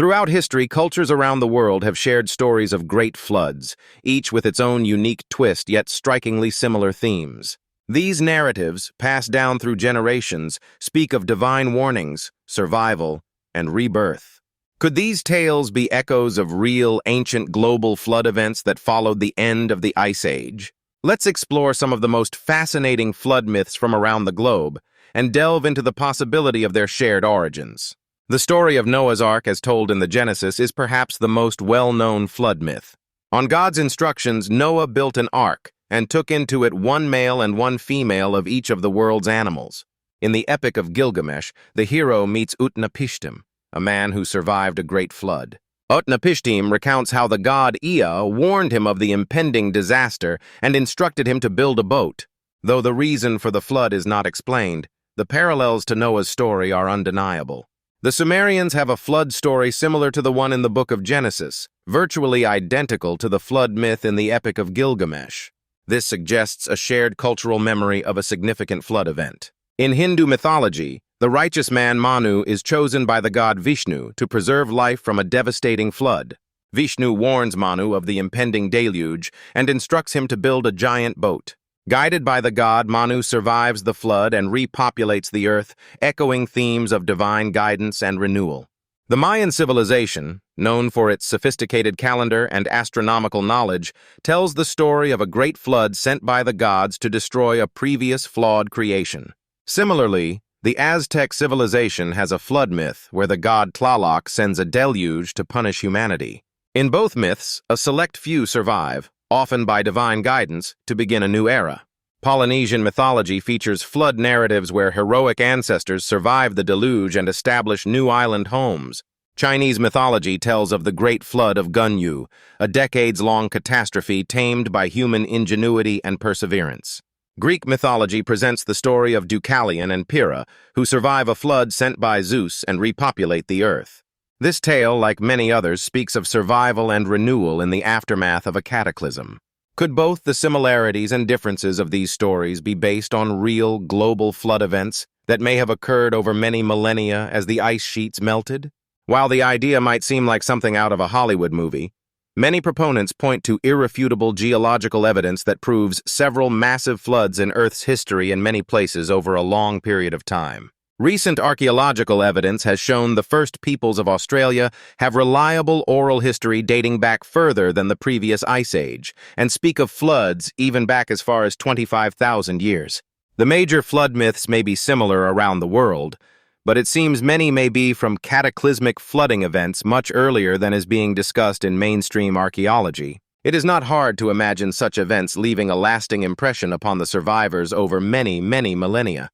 Throughout history, cultures around the world have shared stories of great floods, each with its own unique twist yet strikingly similar themes. These narratives, passed down through generations, speak of divine warnings, survival, and rebirth. Could these tales be echoes of real, ancient global flood events that followed the end of the Ice Age? Let's explore some of the most fascinating flood myths from around the globe and delve into the possibility of their shared origins. The story of Noah's Ark, as told in the Genesis, is perhaps the most well-known flood myth. On God's instructions, Noah built an ark and took into it one male and one female of each of the world's animals. In the Epic of Gilgamesh, the hero meets Utnapishtim, a man who survived a great flood. Utnapishtim recounts how the god Ea warned him of the impending disaster and instructed him to build a boat. Though the reason for the flood is not explained, the parallels to Noah's story are undeniable. The Sumerians have a flood story similar to the one in the book of Genesis, virtually identical to the flood myth in the Epic of Gilgamesh. This suggests a shared cultural memory of a significant flood event. In Hindu mythology, the righteous man Manu is chosen by the god Vishnu to preserve life from a devastating flood. Vishnu warns Manu of the impending deluge and instructs him to build a giant boat. Guided by the god, Manu survives the flood and repopulates the earth, echoing themes of divine guidance and renewal. The Mayan civilization, known for its sophisticated calendar and astronomical knowledge, tells the story of a great flood sent by the gods to destroy a previous flawed creation. Similarly, the Aztec civilization has a flood myth where the god Tlaloc sends a deluge to punish humanity. In both myths, a select few survive, often by divine guidance, to begin a new era. Polynesian mythology features flood narratives where heroic ancestors survive the deluge and establish new island homes. Chinese mythology tells of the Great Flood of Gunyu, a decades-long catastrophe tamed by human ingenuity and perseverance. Greek mythology presents the story of Deucalion and Pyrrha, who survive a flood sent by Zeus and repopulate the earth. This tale, like many others, speaks of survival and renewal in the aftermath of a cataclysm. Could both the similarities and differences of these stories be based on real, global flood events that may have occurred over many millennia as the ice sheets melted? While the idea might seem like something out of a Hollywood movie, many proponents point to irrefutable geological evidence that proves several massive floods in Earth's history in many places over a long period of time. Recent archaeological evidence has shown the first peoples of Australia have reliable oral history dating back further than the previous ice age, and speak of floods even back as far as 25,000 years. The major flood myths may be similar around the world, but it seems many may be from cataclysmic flooding events much earlier than is being discussed in mainstream archaeology. It is not hard to imagine such events leaving a lasting impression upon the survivors over many, many millennia.